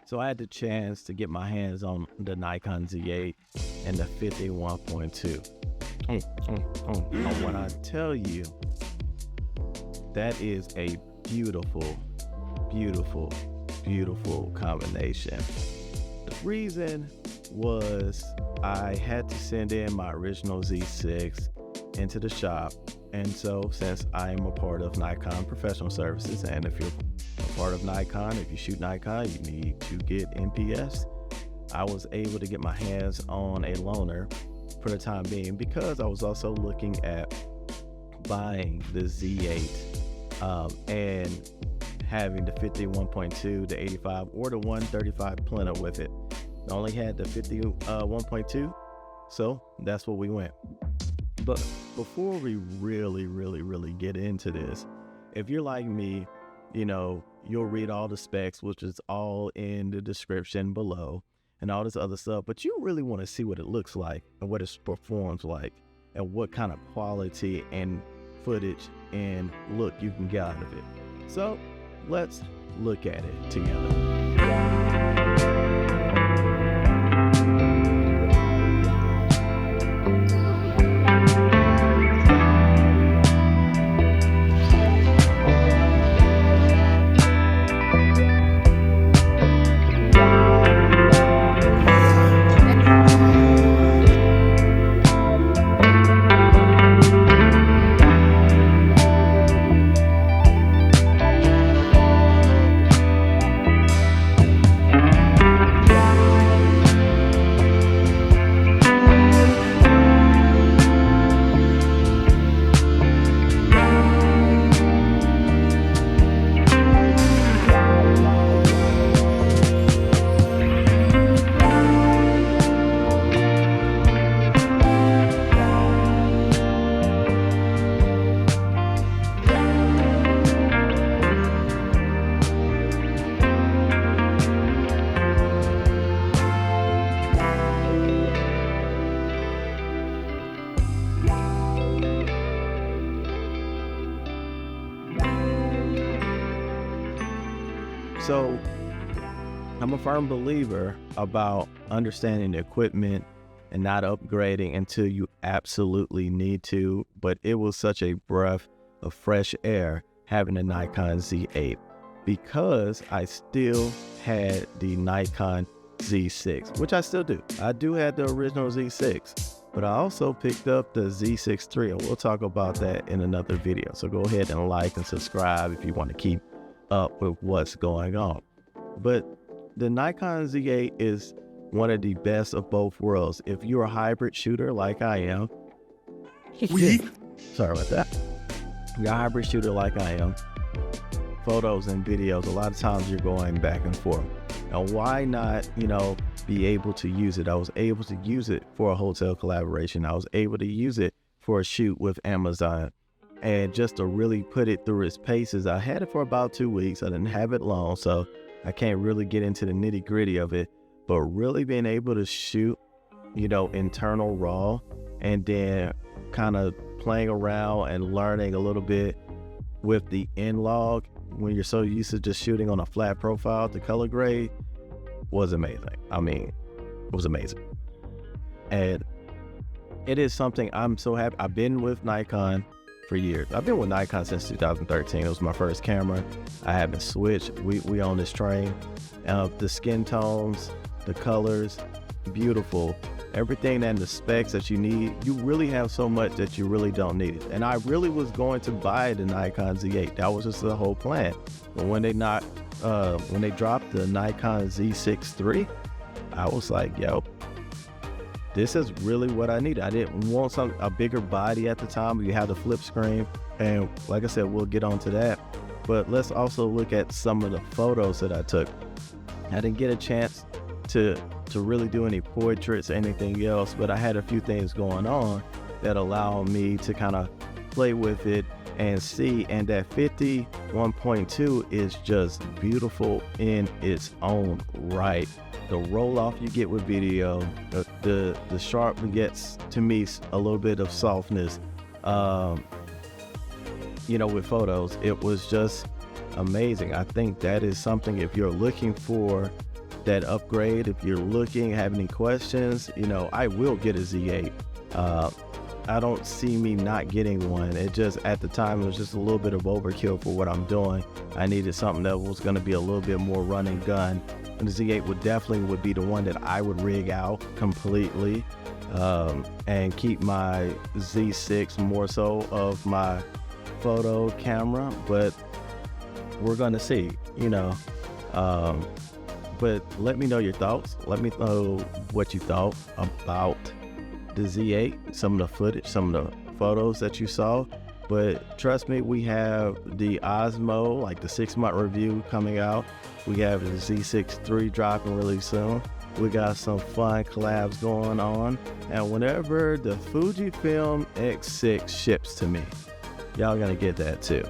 So I had the chance to get my hands on the Nikon Z8 and the 51.2. And when I tell you, that is a beautiful, beautiful, beautiful combination. The reason was I had to send in my original Z6 into the shop. And so since I am a part of Nikon Professional Services, and if you're a part of Nikon, if you shoot Nikon, you need to get NPS. I was able to get my hands on a loaner for the time being because I was also looking at buying the Z8 and having the 51.2, the 85, or the 135 plenum with it. I only had the 51.2, so that's what we went. But before we really get into this, if you're like me, you know, you'll read all the specs, which is all in the description below and all this other stuff, but you really want to see what it looks like and what it performs like and what kind of quality and footage and look you can get out of it. So let's look at it together. So I'm a firm believer about understanding the equipment and not upgrading until you absolutely need to, but it was such a breath of fresh air having a Nikon Z8 because I still had the Nikon Z6, which I still do. I do have the original Z6, but I also picked up the Z6 III, and we'll talk about that in another video. So go ahead and like and subscribe if you want to keep up with what's going on. But the Nikon Z8 is one of the best of both worlds. If you're a hybrid shooter like I am, sorry about that. If you're a hybrid shooter like I am, photos and videos, a lot of times you're going back and forth. Now, why not, be able to use it? I was able to use it for a hotel collaboration. I was able to use it for a shoot with Amazon. And just to really put it through its paces, I had it for about 2 weeks. I didn't have it long, so I can't really get into the nitty gritty of it, but really being able to shoot, internal RAW and then kind of playing around and learning a little bit with the in-log when you're so used to just shooting on a flat profile to color grade was amazing. I mean, it was amazing. And it is something I'm so happy. I've been with Nikon for years. I've been with Nikon since 2013. It was my first camera. I haven't switched. We own this train. The skin tones, the colors, beautiful. Everything and the specs that you need. You really have so much that you really don't need it. And I really was going to buy the Nikon Z8. That was just the whole plan. But when they dropped the Nikon Z6 III, I was like, yo, this is really what I needed. I didn't want a bigger body at the time. You have the flip screen, and like I said, we'll get onto that. But let's also look at some of the photos that I took. I didn't get a chance to really do any portraits or anything else, but I had a few things going on that allowed me to kind of play with it and see. And that 51.2 is just beautiful in its own right. The roll off you get with video, the sharp gets to me a little bit of softness, with photos. It was just amazing. I think that is something, if you're looking for that upgrade. If you're looking, have any questions, you know, I will get a Z8. I don't see me not getting one. It just, at the time, it was just a little bit of overkill for what I'm doing. I needed something that was going to be a little bit more run and gun. And the Z8 would be the one that I would rig out completely, and keep my Z6 more so of my photo camera. But we're going to see, you know. But let me know your thoughts. Let me know what you thought about the Z8, some of the footage, some of the photos that you saw. But trust me, we have the Osmo, like the 6-month review coming out. We have the Z6 III dropping really soon. We got some fun collabs going on. And whenever the Fujifilm X6 ships to me, y'all gonna get that too.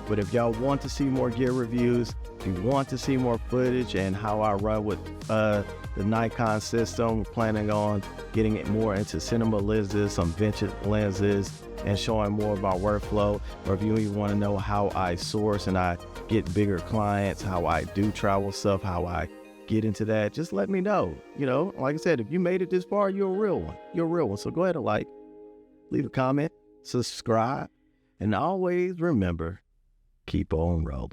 But if y'all want to see more gear reviews, if you want to see more footage and how I run with the Nikon system, planning on getting it more into cinema lenses, some vintage lenses, and showing more of our workflow, or if you even want to know how I source and I get bigger clients, how I do travel stuff, how I get into that, just let me know. You know, like I said, if you made it this far, you're a real one. You're a real one. So go ahead and leave a comment, subscribe, and always remember, keep on rolling.